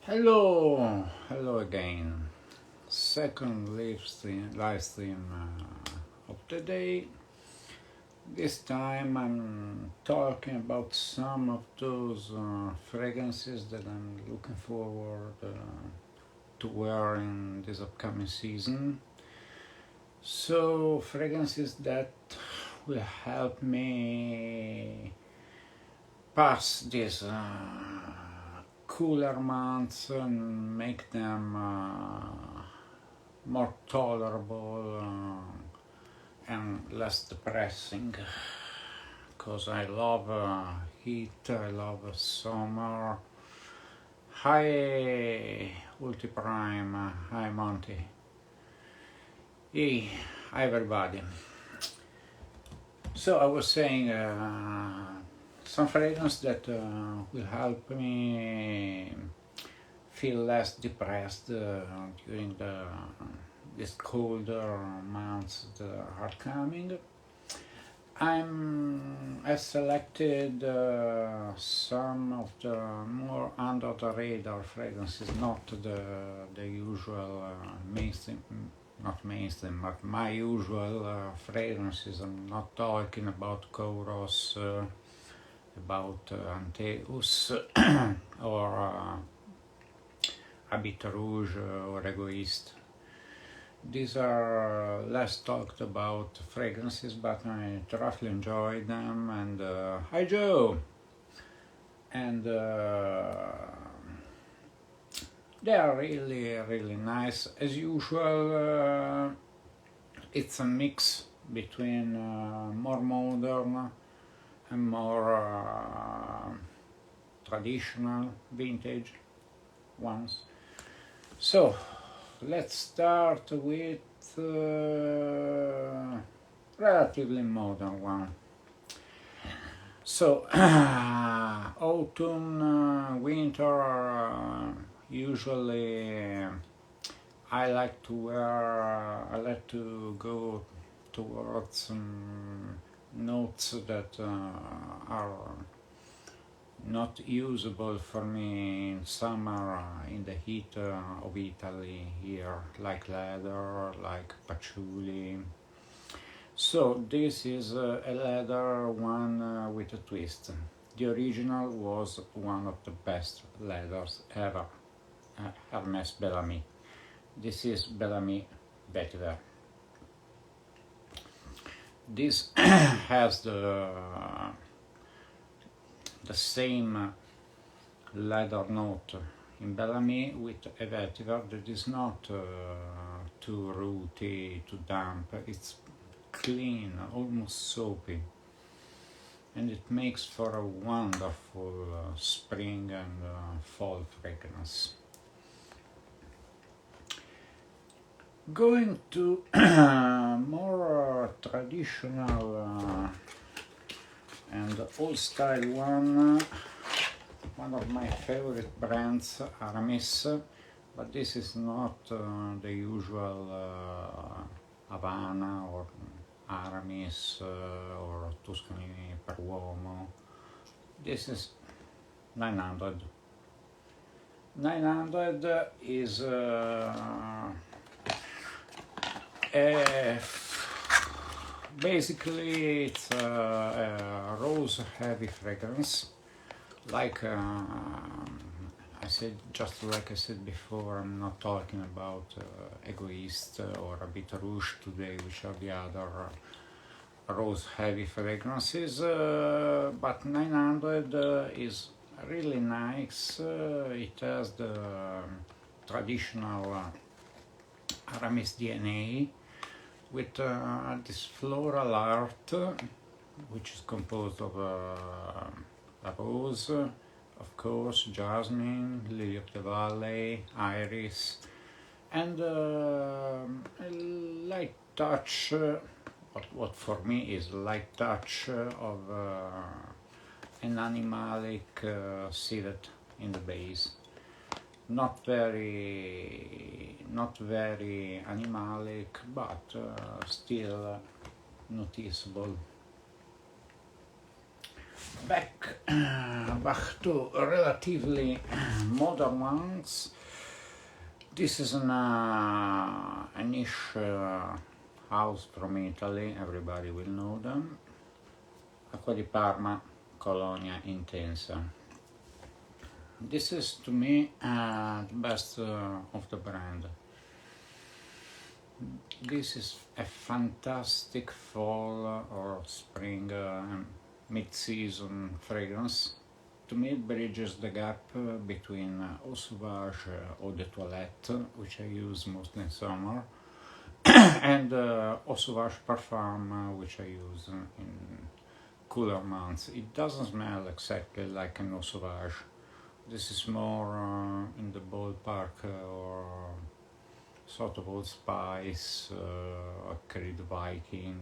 Hello again. Second live stream of the day. This time I'm talking about some of those fragrances that I'm looking forward to wear in this upcoming season. So fragrances that will help me pass this cooler months and make them more tolerable and less depressing, because I love heat, I love summer. Hi Ulti Prime, hi Monty. Hey, hi everybody. So I was saying some fragrance that will help me feel less depressed during these colder months that are coming. I've selected some of the more under the radar fragrances, not the usual mainstream, not mainstream, but my usual fragrances. I'm not talking about Kouros, about Anteus or Habit Rouge or Egoist. These are less talked about fragrances, but I thoroughly enjoy them. And hi Joe! And they are really nice. As usual, it's a mix between more modern and more traditional vintage ones. So let's start with relatively modern one. So autumn, winter, usually I like to go towards notes that are not usable for me in summer in the heat of Italy here, like leather, like patchouli. So this is a leather one with a twist. The original was one of the best leathers ever, Hermes Bellamy. This is Bellamy Vetiver. This has the same leather note in Bellamy with a vetiver that is not too rooty, too damp. It's clean, almost soapy, and it makes for a wonderful spring and fall fragrance. Going to more traditional and old style one of my favorite brands, Hermes, but this is not the usual Havana or Aramis or Tuscany per Uomo. This is 900. 900 is basically it's a rose heavy fragrance, like I said before. I'm not talking about Egoist or Habit Rouge today, which are the other rose heavy fragrances, but 900 is really nice. It has the traditional Aramis DNA with this floral art, which is composed of a rose, of course, jasmine, lily of the valley, iris, and a light touch, what for me is a light touch of an animalic civet in the base. Not very animalic, but still noticeable. Back to relatively modern ones. This is an Anish house from Italy, everybody will know them. Acqua di Parma, Colonia Intensa. This is to me the best of the brand. This is a fantastic fall or spring mid-season fragrance. To me it bridges the gap between Eau Sauvage Eau de Toilette, which I use mostly in summer, and Eau Sauvage Parfum, which I use in cooler months. It doesn't smell exactly like an Eau Sauvage. This is more in the ballpark or sort of Old Spice, Creed Viking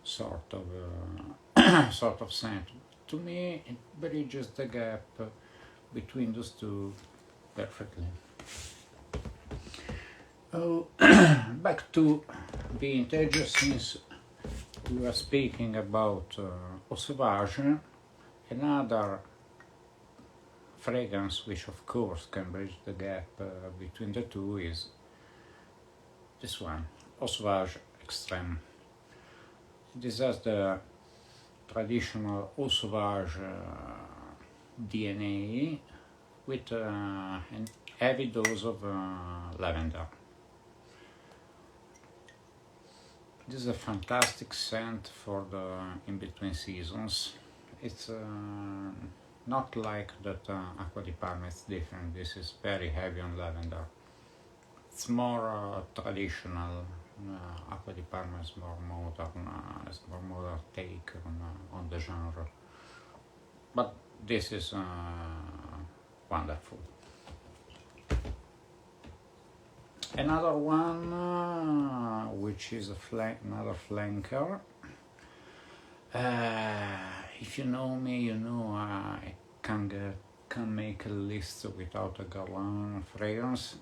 sort of scent. To me, it bridges the gap between those two perfectly. Oh, back to vintage, since we were speaking about Eau Sauvage, another fragrance which of course can bridge the gap between the two is this one, Oswald Extreme. This has the traditional Eau Sauvage DNA with an heavy dose of lavender. This is a fantastic scent for the in-between seasons. It's not like that Acqua di Parma, it's different. This is very heavy on lavender. It's more traditional. Acqua di Parma is more modern take on the genre. But this is wonderful. Another one, which is another flanker. If you know me, you know I can't make a list without a Guerlain fragrance.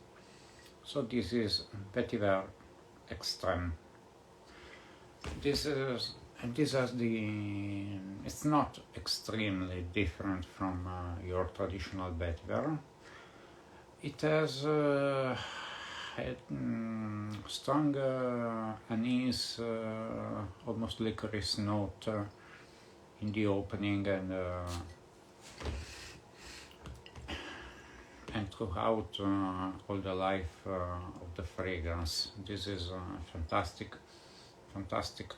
So this is Vetiver Extreme. This has it's not extremely different from your traditional vetiver. It has a strong anise, almost licorice note in the opening and throughout all the life of the fragrance. This is a fantastic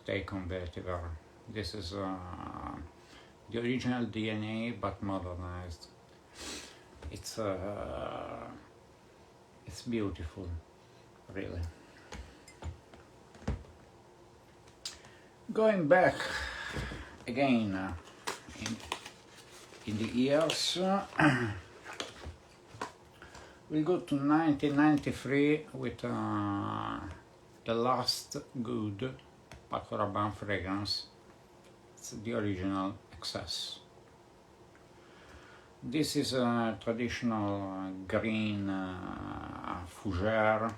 take on vetiver. This is the original DNA but modernized. It's beautiful, really. Going back again in the years, we'll go to 1993 with the last good Paco Rabanne fragrance. It's the original Excess. This is a traditional green fougere,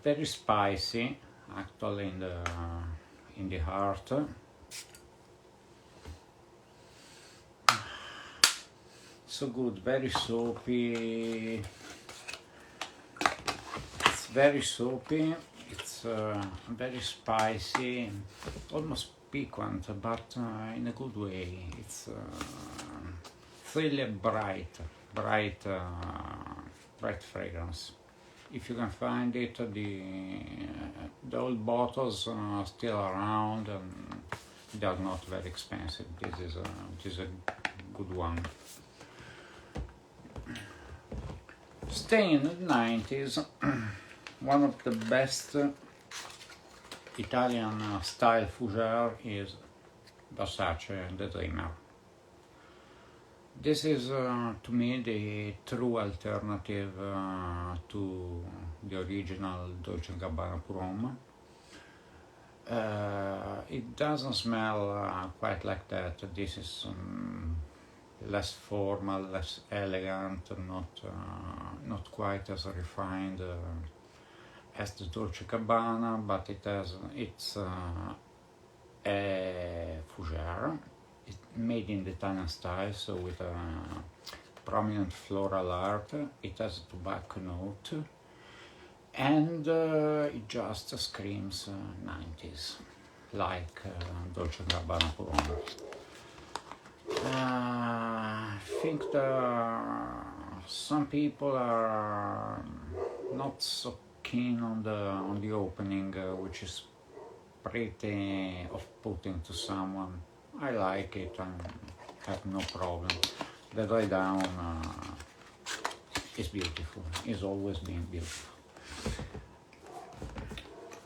very spicy, actually in the heart. So good, very soapy. It's very soapy. It's very spicy, almost piquant, but in a good way. It's really bright fragrance. If you can find it, the old bottles are still around and they are not very expensive. This is a good one. Staying in the 90s, one of the best Italian style fougere is Versace, the Dreamer. This is to me the true alternative to the original Dolce & Gabbana Prom. It doesn't smell quite like that. This is less formal, less elegant, not quite as refined as the Dolce & Gabbana, but it's fougere. It's made in the Italian style, so with a prominent floral art. It has a tobacco note, and it just screams 90s, like Dolce & Gabbana Puro. I think some people are not so keen on the opening, which is pretty off-putting to someone. I like it and have no problem. The lay down is beautiful. It's always been beautiful.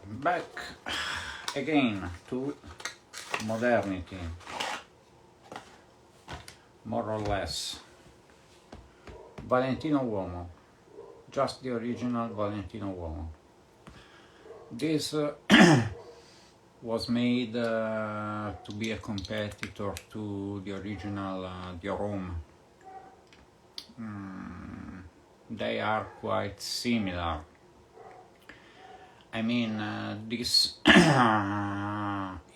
Back again to modernity, more or less. Valentino Uomo, just the original Valentino Uomo. This was made to be a competitor to the original Dior Homme. They are quite similar. I mean, this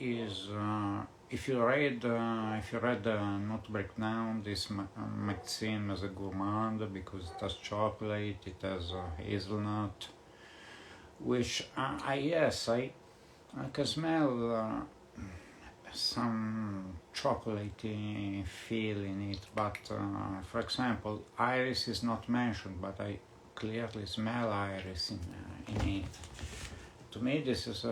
is if you read Not Breakdown, this might seem as a gourmand because it has chocolate, it has hazelnut, which I can smell some chocolatey feel in it, but for example, iris is not mentioned, but I clearly smell iris in it. To me, this is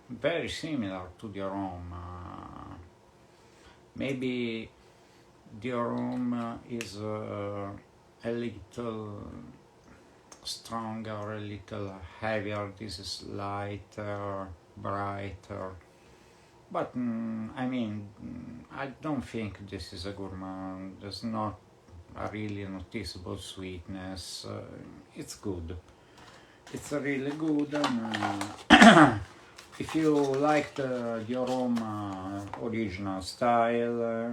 very similar to Dior Homme. Maybe Dior Homme is a little stronger, a little heavier. This is lighter, brighter. But I mean, I don't think this is a gourmand. There's not a really noticeable sweetness. It's good. It's really good. And, if you like the Dior Homme original style,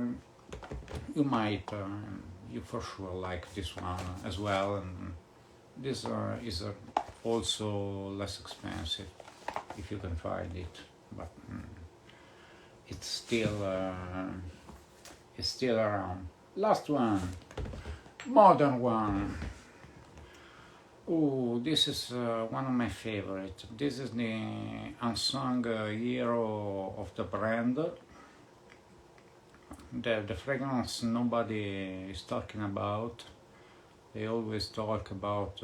you for sure like this one as well. And this is also less expensive if you can find it, but it's still around. Last one, modern one. Oh, this is one of my favorites. This is the unsung hero of the brand. The fragrance nobody is talking about. They always talk about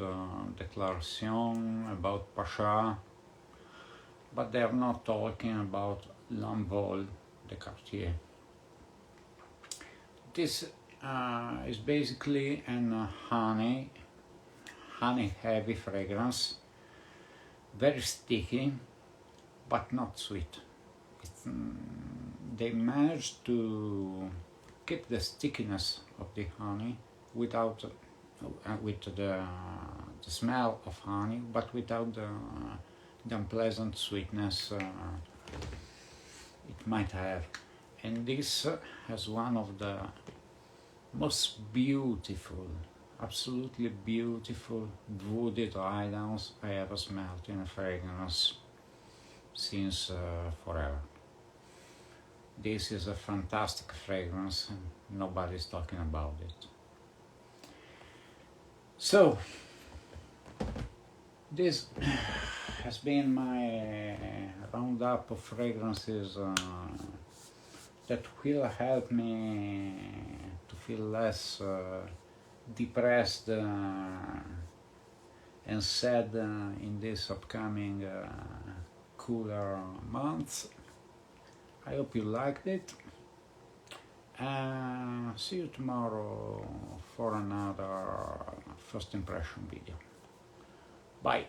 Declaration, about Pasha, but they're not talking about L'Envol de Cartier. This is basically an honey heavy fragrance, very sticky but not sweet. They managed to keep the stickiness of the honey without with the smell of honey, but without the unpleasant sweetness it might have. And this has one of the most beautiful, absolutely beautiful woody dry downs I ever smelled in a fragrance since forever. This is a fantastic fragrance and nobody's talking about it. So, this has been my roundup of fragrances that will help me to feel less depressed and sad in this upcoming cooler months. I hope you liked it. See you tomorrow for another first impression video. Bye.